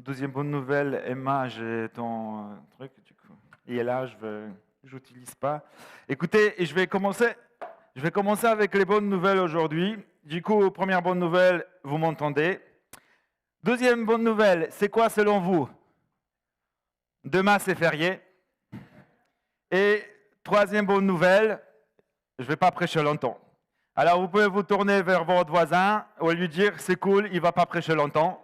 Deuxième bonne nouvelle, Emma, j'ai ton truc, du coup. Il est là, je n'utilise pas. Écoutez, et je vais commencer avec les bonnes nouvelles aujourd'hui. Du coup, première bonne nouvelle, vous m'entendez. Deuxième bonne nouvelle, c'est quoi selon vous? Demain, c'est férié. Et troisième bonne nouvelle, je ne vais pas prêcher longtemps. Alors, vous pouvez vous tourner vers votre voisin ou lui dire, c'est cool, il ne va pas prêcher longtemps.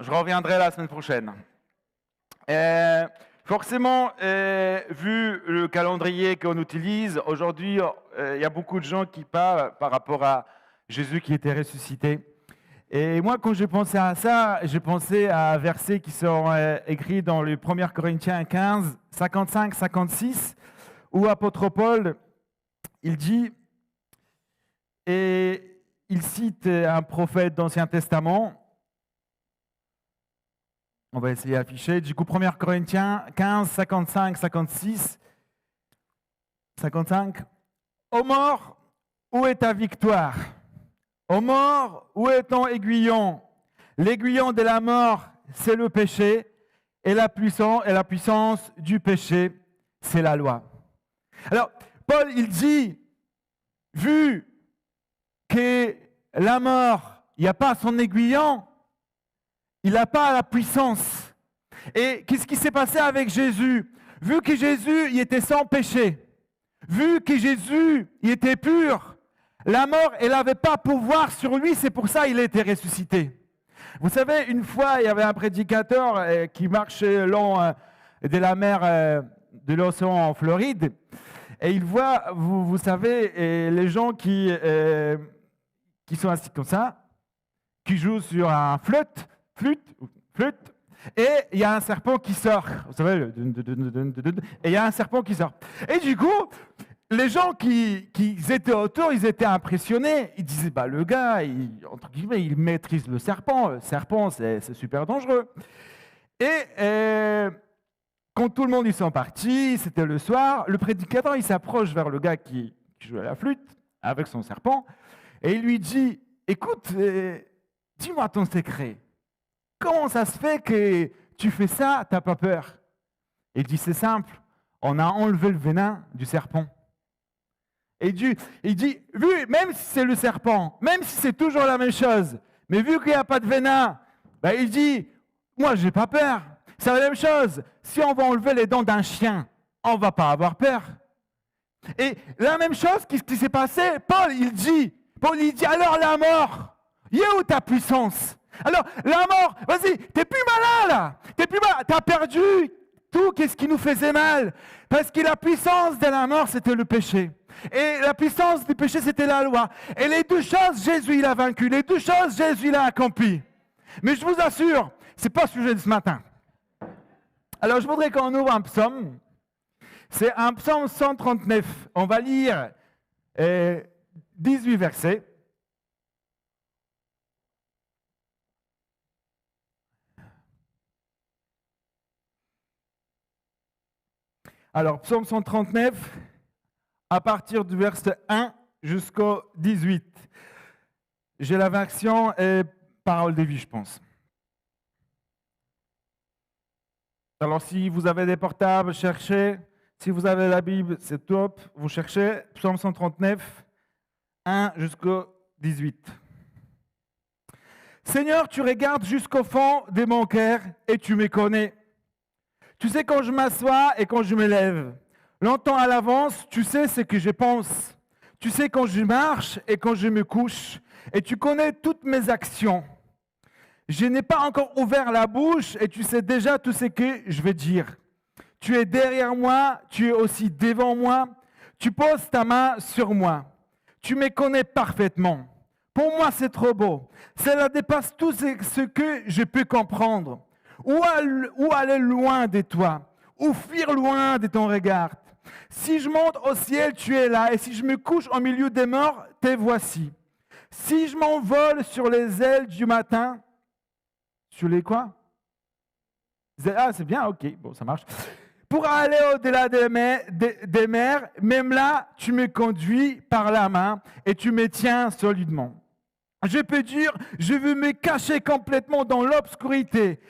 Je reviendrai la semaine prochaine. Forcément, vu le calendrier qu'on utilise, aujourd'hui, il y a beaucoup de gens qui parlent par rapport à Jésus qui était ressuscité. Et moi, quand j'ai pensé à ça, j'ai pensé à versets qui sont écrits dans le 1 Corinthiens 15, 55-56, où apôtre Paul, il dit, et il cite un prophète d'Ancien Testament. On va essayer d'afficher. Du coup, 1 Corinthiens 15, 55, 56. 55. Ô mort, où est ta victoire? Ô mort, où est ton aiguillon? L'aiguillon de la mort, c'est le péché, et la puissance du péché, c'est la loi. Alors, Paul, il dit, vu que la mort, il n'y a pas son aiguillon, il n'a pas la puissance. Et qu'est-ce qui s'est passé avec Jésus? Vu que Jésus, il était sans péché, vu que Jésus, il était pur, la mort, elle n'avait pas pouvoir sur lui, c'est pour ça qu'il était ressuscité. Vous savez, une fois, il y avait un prédicateur qui marchait le long de la mer de l'océan en Floride, et il voit, vous savez, les gens qui sont assis comme ça, qui jouent sur un flûte, et il y a un serpent qui sort. Vous savez, et il y a un serpent qui sort. Et du coup, les gens qui étaient autour, ils étaient impressionnés. Ils disaient, bah, le gars, entre guillemets, il maîtrise le serpent. Le serpent, c'est super dangereux. Et quand tout le monde, ils sont partis, c'était le soir, le prédicateur, il s'approche vers le gars qui joue à la flûte avec son serpent, et il lui dit, écoute, dis-moi ton secret. Comment ça se fait que tu fais ça, tu n'as pas peur? Il dit, c'est simple, on a enlevé le venin du serpent. Et il dit, même si c'est le serpent, même si c'est toujours la même chose, mais vu qu'il n'y a pas de venin, ben il dit, moi je n'ai pas peur. C'est la même chose, si on va enlever les dents d'un chien, on ne va pas avoir peur. Et la même chose, qu'est-ce qui s'est passé? Paul, il dit, alors la mort, il est où ta puissance? Alors, la mort, vas-y, t'es plus malin là, t'as perdu tout, qu'est-ce qui nous faisait mal? Parce que la puissance de la mort, c'était le péché. Et la puissance du péché, c'était la loi. Et les deux choses, Jésus, il a vaincu. Les deux choses, Jésus, il a accompli. Mais je vous assure, ce n'est pas le sujet de ce matin. Alors, je voudrais qu'on ouvre un psaume. C'est un psaume 139. On va lire 18 versets. Alors, psaume 139, à partir du verset 1 jusqu'au 18. J'ai la version Parole de vie, je pense. Alors, si vous avez des portables, cherchez. Si vous avez la Bible, c'est top. Vous cherchez psaume 139, 1 jusqu'au 18. Seigneur, tu regardes jusqu'au fond de mon cœur et tu me connais. Tu sais quand je m'assois et quand je me lève. Longtemps à l'avance, tu sais ce que je pense. Tu sais quand je marche et quand je me couche. Et tu connais toutes mes actions. Je n'ai pas encore ouvert la bouche et tu sais déjà tout ce que je vais dire. Tu es derrière moi, tu es aussi devant moi. Tu poses ta main sur moi. Tu me connais parfaitement. Pour moi, c'est trop beau. Cela dépasse tout ce que je peux comprendre. Ou aller loin de toi, ou fuir loin de ton regard. Si je monte au ciel, tu es là, et si je me couche au milieu des morts, te voici. Si je m'envole sur les ailes du matin, sur les quoi? Ah, c'est bien, ok, bon, ça marche. Pour aller au-delà des mers, même là, tu me conduis par la main et tu me tiens solidement. Je peux dire, je veux me cacher complètement dans l'obscurité,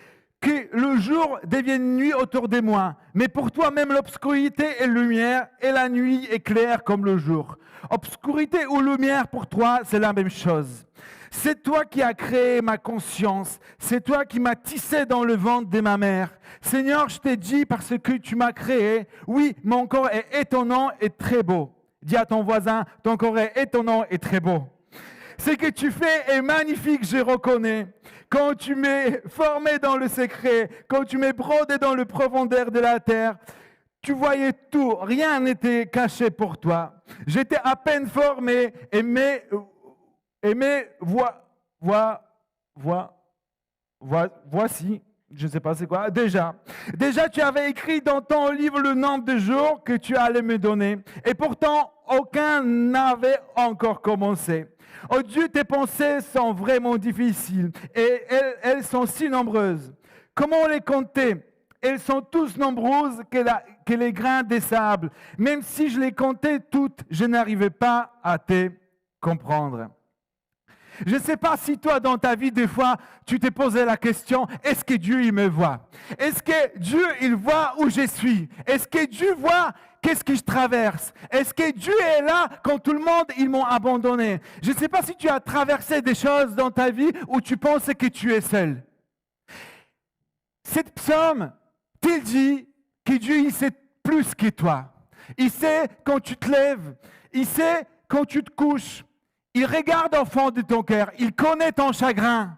que le jour devienne nuit autour de moi. Mais pour toi, même l'obscurité est lumière et la nuit est claire comme le jour. Obscurité ou lumière, pour toi, c'est la même chose. C'est toi qui as créé ma conscience. C'est toi qui m'as tissé dans le ventre de ma mère. Seigneur, je t'ai dit parce que tu m'as créé. Oui, mon corps est étonnant et très beau. Dis à ton voisin, ton corps est étonnant et très beau. Ce que tu fais est magnifique, je reconnais. Quand tu m'es formé dans le secret, quand tu m'es brodé dans le profondeur de la terre, tu voyais tout, rien n'était caché pour toi. J'étais à peine formé et voici, je ne sais pas c'est quoi, déjà tu avais écrit dans ton livre le nombre de jours que tu allais me donner et pourtant aucun n'avait encore commencé. Oh Dieu, tes pensées sont vraiment difficiles et elles sont si nombreuses. Comment les compter? Elles sont tous nombreuses que les grains des sables. Même si je les comptais toutes, je n'arrivais pas à te comprendre. Je ne sais pas si toi, dans ta vie, des fois, tu t'es posé la question, est-ce que Dieu, il me voit? Est-ce que Dieu, il voit où je suis? Est-ce que Dieu voit qu'est-ce que je traverse? Est-ce que Dieu est là quand tout le monde, ils m'ont abandonné? Je ne sais pas si tu as traversé des choses dans ta vie où tu penses que tu es seul. Cette psaume, il dit que Dieu, il sait plus que toi. Il sait quand tu te lèves. Il sait quand tu te couches. Il regarde au fond de ton cœur. Il connaît ton chagrin.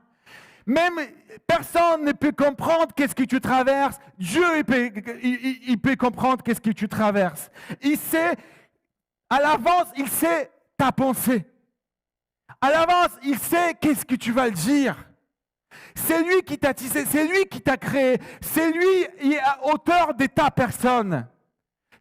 Même personne ne peut comprendre qu'est-ce que tu traverses. Dieu, il peut comprendre qu'est-ce que tu traverses. Il sait, à l'avance, il sait ta pensée. À l'avance, il sait qu'est-ce que tu vas le dire. C'est lui qui t'a tissé, c'est lui qui t'a créé. C'est lui qui est auteur de ta personne.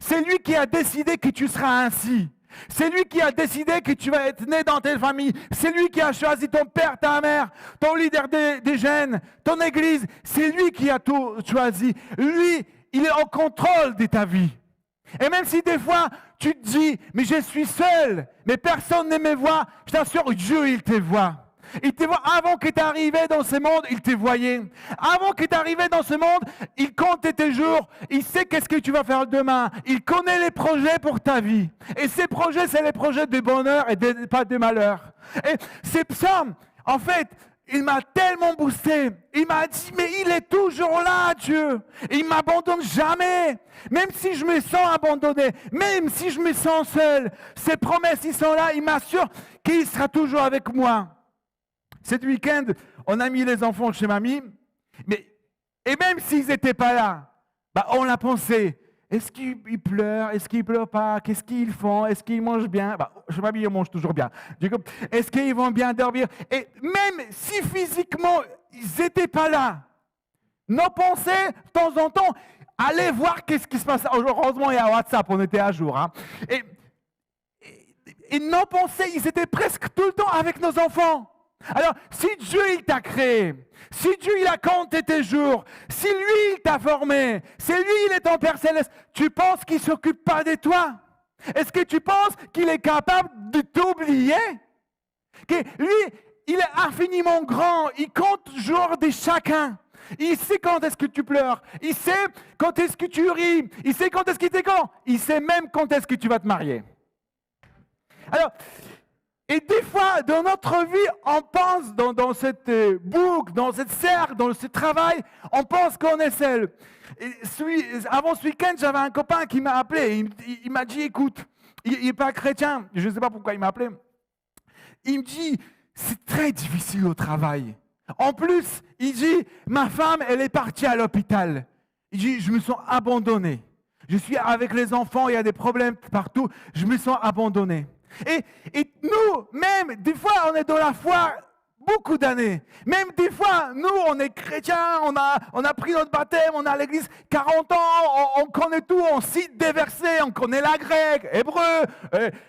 C'est lui qui a décidé que tu seras ainsi. C'est lui qui a décidé que tu vas être né dans telle famille. C'est lui qui a choisi ton père, ta mère, ton leader des jeunes, ton église. C'est lui qui a tout choisi. Lui, il est au contrôle de ta vie. Et même si des fois, tu te dis, mais je suis seul, mais personne ne me voit, je t'assure, Dieu, il te voit. Il te voit avant que tu arrivé dans ce monde, il te voyait. Avant que tu arrivé dans ce monde, il compte tes jours. Il sait qu'est-ce que tu vas faire demain. Il connaît les projets pour ta vie. Et ces projets, c'est les projets de bonheur et pas de malheur. Et ces psaumes, en fait, il m'a tellement boosté. Il m'a dit, mais il est toujours là, Dieu. Et il ne m'abandonne jamais. Même si je me sens abandonné, même si je me sens seul, ses promesses, ils sont là. Il m'assure qu'il sera toujours avec moi. Cet week-end, on a mis les enfants chez mamie, et même s'ils n'étaient pas là, on l'a pensé. Est-ce qu'ils pleurent? Est-ce qu'ils ne pleurent pas? Qu'est-ce qu'ils font? Est-ce qu'ils mangent bien? Chez mamie, ils mangent toujours bien. Du coup, est-ce qu'ils vont bien dormir? Et même si physiquement, ils n'étaient pas là, nos pensées, de temps en temps, allaient voir qu'est-ce qui se passe. Heureusement, il y a WhatsApp, on était à jour. Hein. Et nos pensées, ils étaient presque tout le temps avec nos enfants. Alors, si Dieu, il t'a créé, si Dieu, il a compté tes jours, si lui, il t'a formé, si lui, il est ton Père Céleste, tu penses qu'il ne s'occupe pas de toi? Est-ce que tu penses qu'il est capable de t'oublier? Que lui, il est infiniment grand, il compte le jour de chacun. Il sait quand est-ce que tu pleures, il sait quand est-ce que tu ris, il sait quand est-ce qu'il t'écoute, il sait même quand est-ce que tu vas te marier. Alors, et des fois, dans notre vie, on pense dans cette boucle, dans cette cercle, dans ce travail, on pense qu'on est seul. Avant ce week-end, j'avais un copain qui m'a appelé. Il m'a dit, écoute, il n'est pas chrétien, je ne sais pas pourquoi il m'a appelé. Il me dit, c'est très difficile au travail. En plus, il dit, ma femme, elle est partie à l'hôpital. Il dit, je me sens abandonné. Je suis avec les enfants, il y a des problèmes partout, je me sens abandonné. Et nous, même, des fois, on est dans la foi beaucoup d'années. Même des fois, nous, on est chrétiens, on a pris notre baptême, on est à l'église 40 ans, on connaît tout, on cite des versets, on connaît la grecque, hébreu,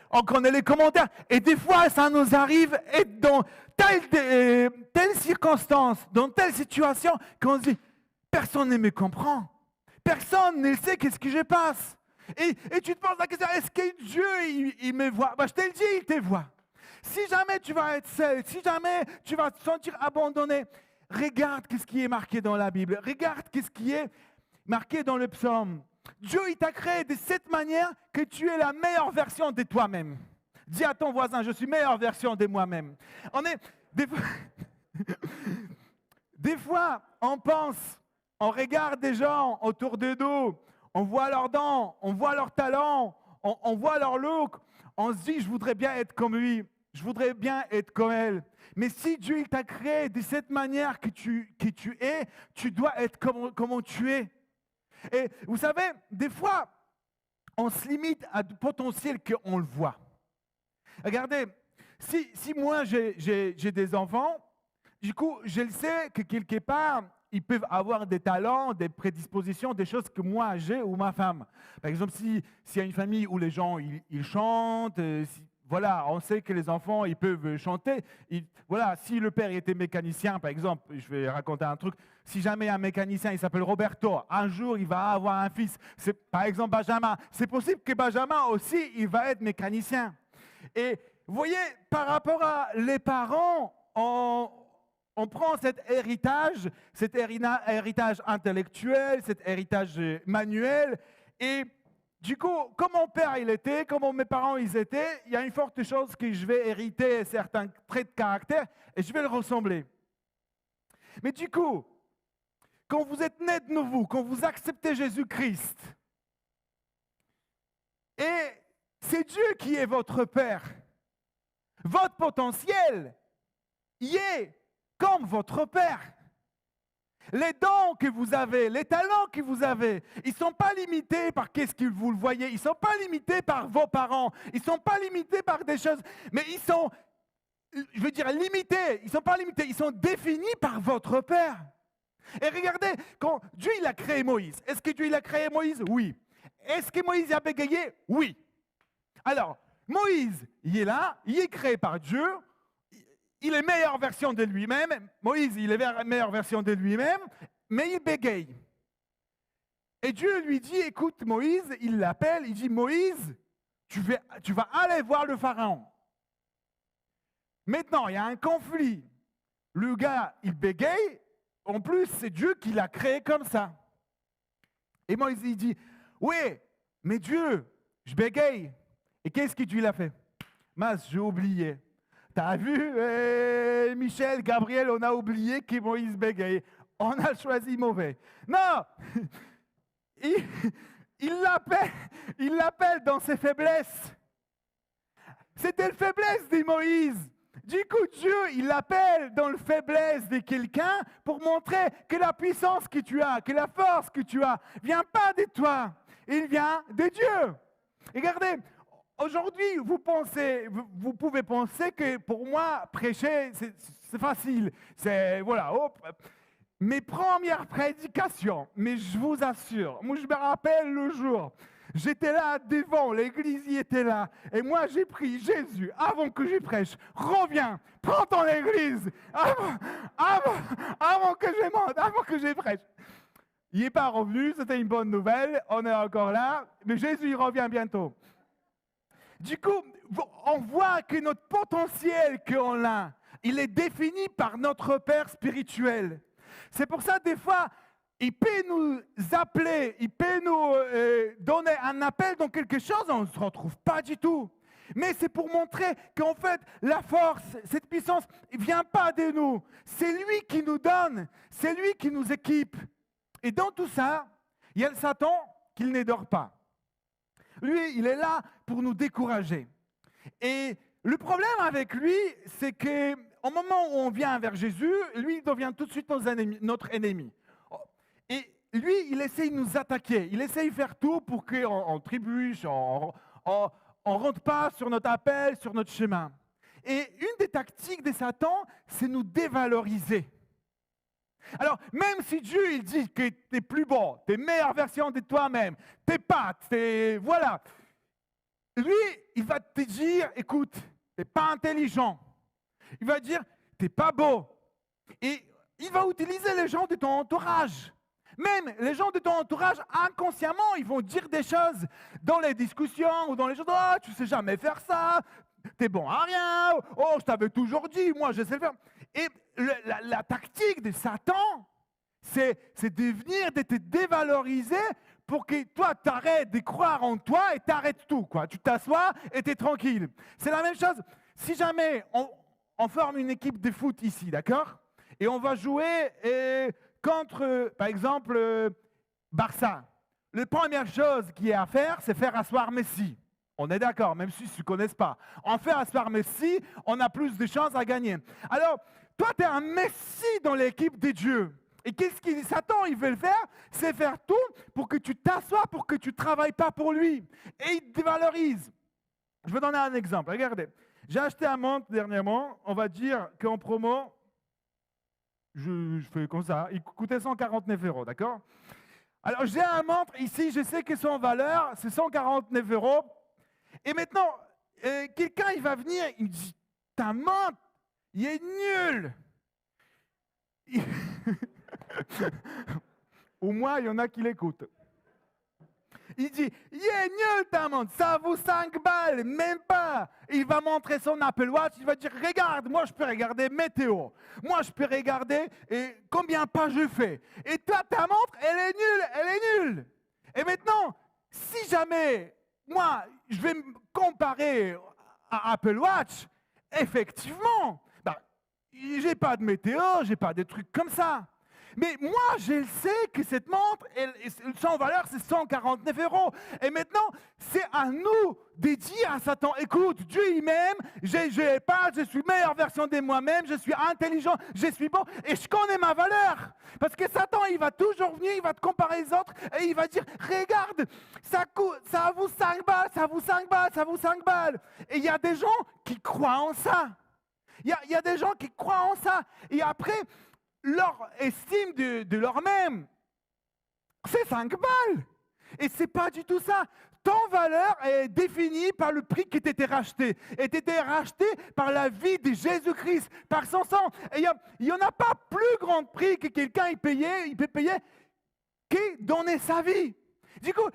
on connaît les commentaires. Et des fois, ça nous arrive être dans telle circonstance, dans telle situation, qu'on se dit, personne ne me comprend. Personne ne sait qu'est-ce que je passe. Et tu te poses la question, est-ce que Dieu, il me voit? Je te le dis, il te voit. Si jamais tu vas être seul, si jamais tu vas te sentir abandonné, regarde ce qui est marqué dans la Bible. Regarde ce qui est marqué dans le psaume. Dieu, il t'a créé de cette manière que tu es la meilleure version de toi-même. Dis à ton voisin, je suis meilleure version de moi-même. Des fois, on pense, on regarde des gens autour de nous, on voit leurs dents, on voit leurs talents, on voit leur look, on se dit, je voudrais bien être comme lui, je voudrais bien être comme elle. Mais si Dieu il t'a créé de cette manière que tu es, tu dois être comme tu es. Et vous savez, des fois, on se limite à du potentiel qu'on le voit. Regardez, si moi j'ai des enfants, du coup, je le sais que quelque part, ils peuvent avoir des talents, des prédispositions, des choses que moi j'ai ou ma femme. Par exemple, s'il y a une famille où les gens ils chantent, voilà, on sait que les enfants ils peuvent chanter. Voilà, si le père était mécanicien, par exemple, je vais raconter un truc. Si jamais un mécanicien, il s'appelle Roberto, un jour il va avoir un fils, c'est par exemple Benjamin. C'est possible que Benjamin aussi, il va être mécanicien. Et vous voyez, par rapport à les parents, on prend cet héritage intellectuel, cet héritage manuel, et du coup, comme mon père il était, comme mes parents ils étaient, il y a une forte chose que je vais hériter certains traits de caractère et je vais le ressembler. Mais du coup, quand vous êtes né de nouveau, quand vous acceptez Jésus-Christ, et c'est Dieu qui est votre Père, votre potentiel y est comme votre Père. Les dons que vous avez, les talents que vous avez, ils ne sont pas limités par qu'est-ce que vous le voyez, ils ne sont pas limités par vos parents, ils ne sont pas limités par des choses, mais ils sont, je veux dire, limités, ils ne sont pas limités, ils sont définis par votre Père. Et regardez, quand Dieu il a créé Moïse, est-ce que Dieu il a créé Moïse? Oui. Est-ce que Moïse a bégayé? Oui. Alors, Moïse, il est là, il est créé par Dieu, il est meilleure version de lui-même. Moïse, il est la meilleure version de lui-même, mais il bégaye. Et Dieu lui dit, écoute Moïse, il l'appelle, il dit, Moïse, tu vas aller voir le Pharaon. Maintenant, il y a un conflit. Le gars, il bégaye, en plus, c'est Dieu qui l'a créé comme ça. Et Moïse, il dit, oui, mais Dieu, je bégaye. Et qu'est-ce que Dieu l'a fait? Mince, j'ai oublié. T'as vu, Michel, Gabriel, on a oublié que Moïse bégaye. On a choisi mauvais. Non, il l'appelle dans ses faiblesses. C'était la faiblesse de Moïse. Du coup, Dieu, il l'appelle dans la faiblesse de quelqu'un pour montrer que la puissance que tu as, que la force que tu as, ne vient pas de toi, il vient de Dieu. Regardez, aujourd'hui, vous pouvez penser que pour moi, prêcher, c'est facile. C'est, voilà, hop. Mes premières prédications, mais je vous assure, moi je me rappelle le jour, j'étais là devant, l'église y était là, et moi j'ai pris Jésus avant que je prêche. Reviens, prends ton église, avant que je monte, avant que je prêche. Il n'est pas revenu, c'était une bonne nouvelle, on est encore là, mais Jésus il revient bientôt. Du coup, on voit que notre potentiel qu'on a, il est défini par notre Père spirituel. C'est pour ça, des fois, il peut nous appeler, il peut nous donner un appel dans quelque chose, on ne se retrouve pas du tout. Mais c'est pour montrer qu'en fait, la force, cette puissance, ne vient pas de nous. C'est lui qui nous donne, c'est lui qui nous équipe. Et dans tout ça, il y a le Satan qui ne dort pas. Lui, il est là pour nous décourager. Et le problème avec lui, c'est qu'au moment où on vient vers Jésus, lui, il devient tout de suite notre ennemi. Et lui, il essaye de nous attaquer. Il essaye de faire tout pour qu'on trébuche, on ne rentre pas sur notre appel, sur notre chemin. Et une des tactiques de Satan, c'est nous dévaloriser. Alors, même si Dieu il dit que tu es plus beau, tu es meilleure version de toi-même, tes pattes, voilà. Lui, il va te dire, écoute, tu n'es pas intelligent. Il va dire, tu n'es pas beau. Et il va utiliser les gens de ton entourage. Même les gens de ton entourage, inconsciemment, ils vont dire des choses dans les discussions ou dans les choses. Oh, tu ne sais jamais faire ça. t'es bon à rien, oh, je t'avais toujours dit, moi, je sais le faire. Et la tactique de Satan, c'est de venir, de te dévaloriser pour que toi, tu arrêtes de croire en toi et tu arrêtes tout, quoi. Tu t'assois et tu es tranquille. C'est la même chose. Si jamais on forme une équipe de foot ici, d'accord? Et on va jouer contre, par exemple, Barça. La première chose qui est à faire, c'est faire asseoir Messi. On est d'accord, même si ils ne se connaissent pas. En faire asseoir Messi, on a plus de chances à gagner. Alors, toi, tu es un Messi dans l'équipe des dieux. Et qu'est-ce que Satan, il veut le faire? C'est faire tout pour que tu t'assoies, pour que tu ne travailles pas pour lui. Et il te dévalorise. Je vais donner un exemple. Regardez, j'ai acheté un montre dernièrement. On va dire qu'en promo, je fais comme ça, il coûtait 149 €, d'accord? Alors, j'ai un montre ici, je sais que son valeur, c'est 149 €. Et maintenant, quelqu'un, il va venir, il me dit, ta montre, il est nul. Au moins, il y en a qui l'écoutent. Il dit, il est nul ta montre, ça vaut 5 balles, même pas. Il va montrer son Apple Watch, il va dire, regarde, moi je peux regarder météo. Moi je peux regarder combien pas je fais. Et toi, ta montre, elle est nulle, elle est nulle. Et maintenant, si jamais, moi, je vais me comparer à Apple Watch, effectivement, j'ai pas de météo, j'ai pas de trucs comme ça. Mais moi, je sais que cette montre, son valeur, c'est 149 €. Et maintenant, c'est à nous de dire à Satan, écoute, Dieu, il m'aime, je suis meilleure version de moi-même, je suis intelligent, je suis bon, et je connais ma valeur. Parce que Satan, il va toujours venir, il va te comparer les autres, et il va dire, regarde, ça vaut 5 balles, ça vaut 5 balles, ça vaut 5 balles. Et il y a des gens qui croient en ça. Il y a des gens qui croient en ça. Et après, leur estime de leur-même, c'est 5 balles. Et ce n'est pas du tout ça. Ton valeur est définie par le prix qui t'était racheté. Et t'étais racheté par la vie de Jésus-Christ, par son sang. Et il n'y en a pas plus grand prix que quelqu'un il peut payer qui donnait sa vie. Du coup,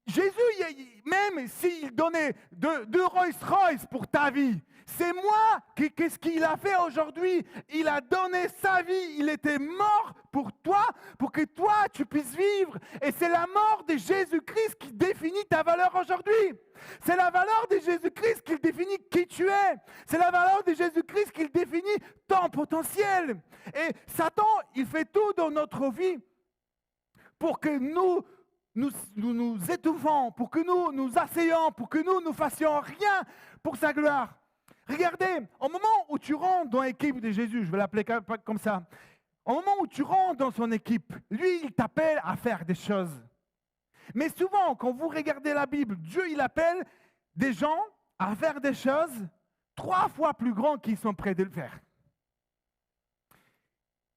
Jésus, même s'il donnait deux Rolls-Royce pour ta vie, c'est moi qu'est-ce qu'il a fait aujourd'hui? Il a donné sa vie, il était mort pour toi, pour que toi tu puisses vivre. Et c'est la mort de Jésus-Christ qui définit ta valeur aujourd'hui. C'est la valeur de Jésus-Christ qui définit qui tu es. C'est la valeur de Jésus-Christ qui définit ton potentiel. Et Satan, il fait tout dans notre vie pour que nous étouffons, pour que nous asseyons, pour que nous fassions rien pour sa gloire. Regardez, au moment où tu rentres dans l'équipe de Jésus, je vais l'appeler comme ça, au moment où tu rentres dans son équipe, lui, il t'appelle à faire des choses. Mais souvent, quand vous regardez la Bible, Dieu, il appelle des gens à faire des choses 3 fois plus grandes qu'ils sont prêts de le faire.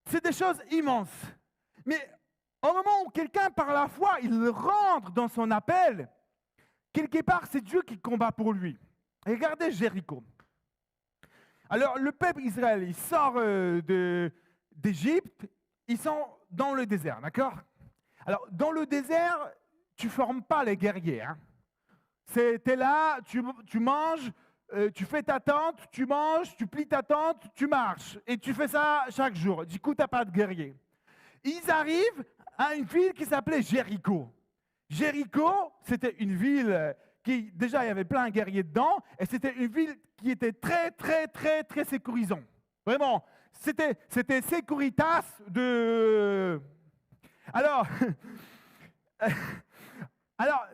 C'est des choses immenses. Mais au moment où quelqu'un, par la foi, il rentre dans son appel, quelque part, c'est Dieu qui combat pour lui. Regardez Jéricho. Alors, le peuple Israël, il sort d'Égypte, ils sont dans le désert, d'accord? Alors, dans le désert, tu ne formes pas les guerriers. Hein. Tu es là, tu manges, tu fais ta tente, tu manges, tu plies ta tente, tu marches. Et tu fais ça chaque jour. Du coup, tu n'as pas de guerrier. Ils arrivent à une ville qui s'appelait Jéricho. Jéricho, c'était une ville qui, déjà, il y avait plein de guerriers dedans, et c'était une ville qui était très, très, très, très sécurisante. Vraiment, c'était Securitas de... Alors,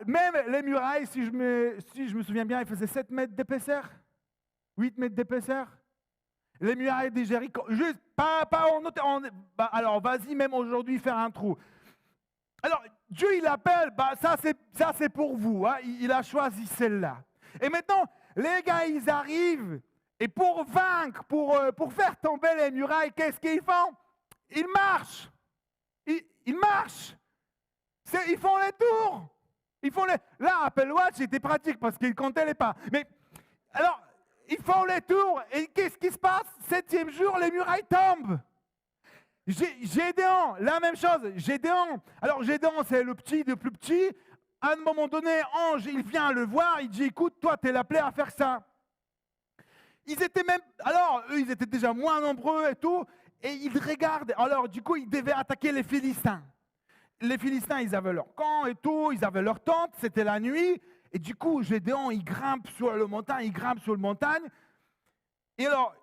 même les murailles, si je me souviens bien, ils faisaient 7 mètres d'épaisseur, 8 mètres d'épaisseur. Les murailles de Jéricho, juste, alors, vas-y, même aujourd'hui, faire un trou. Alors, Dieu, il appelle, ça c'est pour vous. Hein, il a choisi celle-là. Et maintenant, les gars, ils arrivent. Et pour vaincre, pour faire tomber les murailles, qu'est-ce qu'ils font? Ils marchent. Ils marchent. Ils font les tours. Là, Apple Watch, c'était pratique parce qu'ils comptaient les pas. Mais, alors, ils font les tours. Et qu'est-ce qui se passe? 7e jour, les murailles tombent. Gédéon, la même chose, Gédéon. Alors Gédéon, c'est le plus petit. À un moment donné, Ange, il vient le voir, il dit, écoute, toi, tu es l'appelé à faire ça. ils étaient même, alors eux, ils étaient déjà moins nombreux et tout, et ils regardent. Alors du coup, ils devaient attaquer les Philistins. Les Philistins, ils avaient leur camp et tout, ils avaient leur tente, c'était la nuit. Et du coup, Gédéon, il grimpe sur le montagne, Et alors,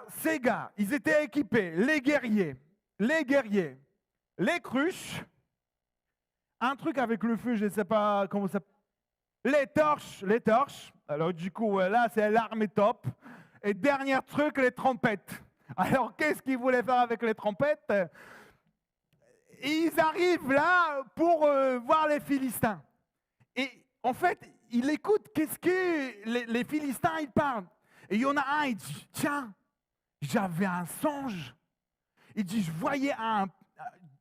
ces gars, ils étaient équipés, les guerriers, les cruches, un truc avec le feu, je ne sais pas comment ça... Les torches. Alors du coup, là, c'est l'armée top. Et dernier truc, les trompettes. Alors, qu'est-ce qu'ils voulaient faire avec les trompettes? Ils arrivent là pour voir les Philistins. Et en fait, ils écoutent qu'est-ce que les Philistins ils parlent. Et il y en a un, il dit, tiens, j'avais un songe. Il dit, je voyais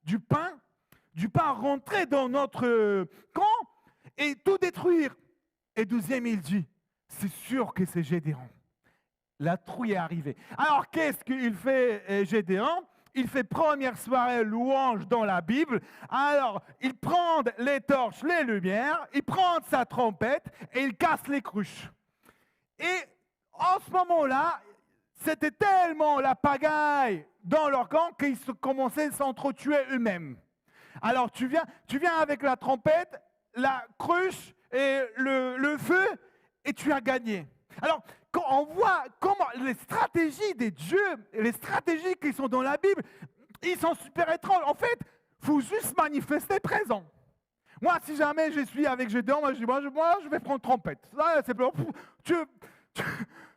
du pain rentrer dans notre camp et tout détruire. Et 12e, il dit, c'est sûr que c'est Gédéon. La trouille est arrivée. Alors, qu'est-ce qu'il fait, Gédéon? Il fait première soirée louange dans la Bible. Alors, il prend les torches, les lumières, il prend sa trompette et il casse les cruches. Et en ce moment-là, c'était tellement la pagaille dans leur camp qu'ils commençaient à s'entretuer eux-mêmes. Alors, tu viens avec la trompette, la cruche et le feu et tu as gagné. Alors, quand on voit comment les stratégies des dieux, les stratégies qui sont dans la Bible, ils sont super étranges. En fait, il faut juste manifester présent. Moi, si jamais je suis avec Gédéon, moi, je vais prendre trompette. Ça, c'est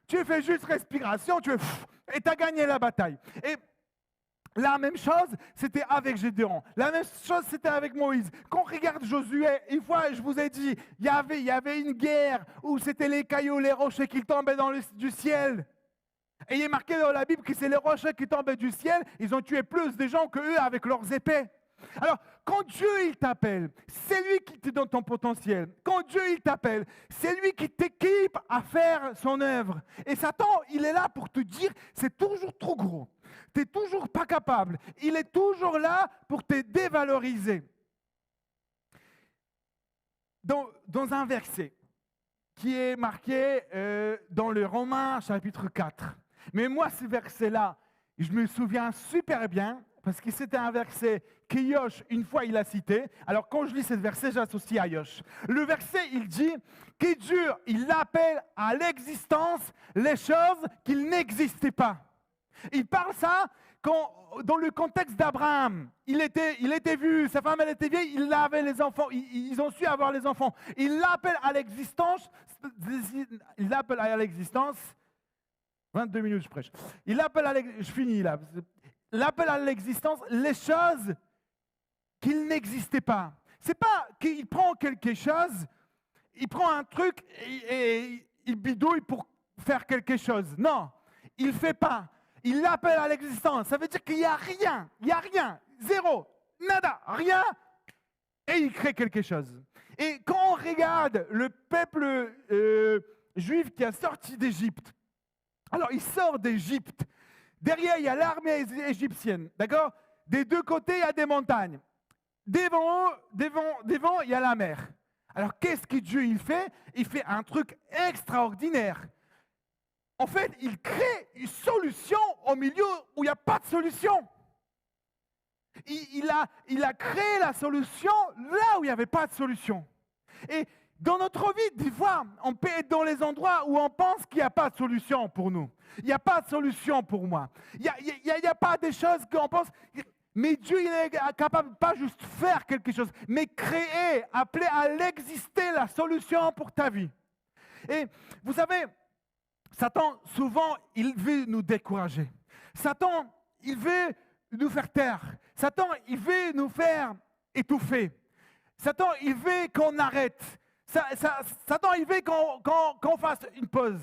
tu fais juste respiration, et tu as gagné la bataille. Et la même chose, c'était avec Gédéon. La même chose, c'était avec Moïse. Quand on regarde Josué, une fois, je vous ai dit, il y avait une guerre où c'était les cailloux, les rochers qui tombaient du ciel. Et il est marqué dans la Bible que c'est les rochers qui tombaient du ciel. Ils ont tué plus de gens qu'eux avec leurs épées. Alors, quand Dieu il t'appelle, c'est lui qui te donne ton potentiel. Quand Dieu il t'appelle, c'est lui qui t'équipe à faire son œuvre. Et Satan, il est là pour te dire, c'est toujours trop gros. Tu n'es toujours pas capable. Il est toujours là pour te dévaloriser. Dans un verset qui est marqué dans le Romains chapitre 4. Mais moi, ce verset-là, je me souviens super bien parce que c'était un verset que Yosh, une fois, il a cité. Alors, quand je lis ce verset, j'associe à Yosh. Le verset, il dit que Dieu, il appelle à l'existence les choses qui n'existaient pas. Il parle ça dans le contexte d'Abraham. Il était vieux, sa femme elle était vieille, il avait les enfants, ils ont su avoir les enfants. Il l'appelle à l'existence, 22 minutes je prêche. Je finis là. Il appelle à l'existence les choses qu'il n'existait pas. C'est pas qu'il prend quelque chose, il prend un truc et il bidouille pour faire quelque chose. Non, il ne fait pas. Il l'appelle à l'existence. Ça veut dire qu'il n'y a rien, zéro, nada, rien, et il crée quelque chose. Et quand on regarde le peuple juif qui a sorti d'Égypte, alors il sort d'Égypte, derrière il y a l'armée égyptienne, d'accord? Des deux côtés il y a des montagnes, devant il y a la mer. Alors qu'est-ce que Dieu il fait? Il fait un truc extraordinaire. En fait, il crée une solution au milieu où il n'y a pas de solution. Il a créé la solution là où il n'y avait pas de solution. Et dans notre vie, des fois, on peut être dans les endroits où on pense qu'il n'y a pas de solution pour nous. Il n'y a pas de solution pour moi. Il n'y a pas des choses qu'on pense. Mais Dieu, il est capable de pas juste faire quelque chose, mais créer, appeler à l'exister la solution pour ta vie. Et vous savez, Satan, souvent, il veut nous décourager. Satan, il veut nous faire taire. Satan, il veut nous faire étouffer. Satan, il veut qu'on arrête. Satan, il veut qu'on fasse une pause.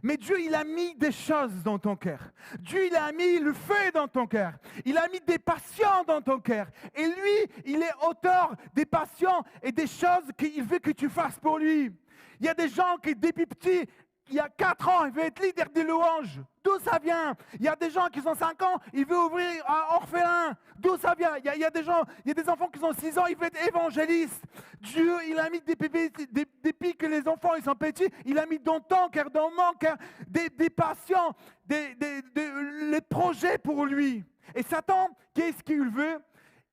Mais Dieu, il a mis des choses dans ton cœur. Dieu, il a mis le feu dans ton cœur. Il a mis des passions dans ton cœur. Et lui, il est auteur des passions et des choses qu'il veut que tu fasses pour lui. Il y a des gens qui, depuis petits, il y a 4 ans, il veut être leader des louanges. D'où ça vient? Il y a des gens qui ont 5 ans, il veut ouvrir un orphelin. D'où ça vient? Il y a des gens, il y a des enfants qui ont 6 ans, il veut être évangéliste. Dieu, il a mis depuis que les enfants ils sont petits, il a mis dans ton cœur, dans mon cœur, des passions, les projets pour lui. Et Satan, qu'est-ce qu'il veut?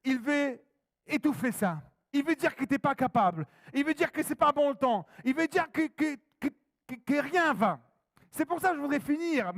Il veut étouffer ça. Il veut dire que tu n'es pas capable. Il veut dire que ce n'est pas bon le temps. Il veut dire que rien va. C'est pour ça que je voudrais finir.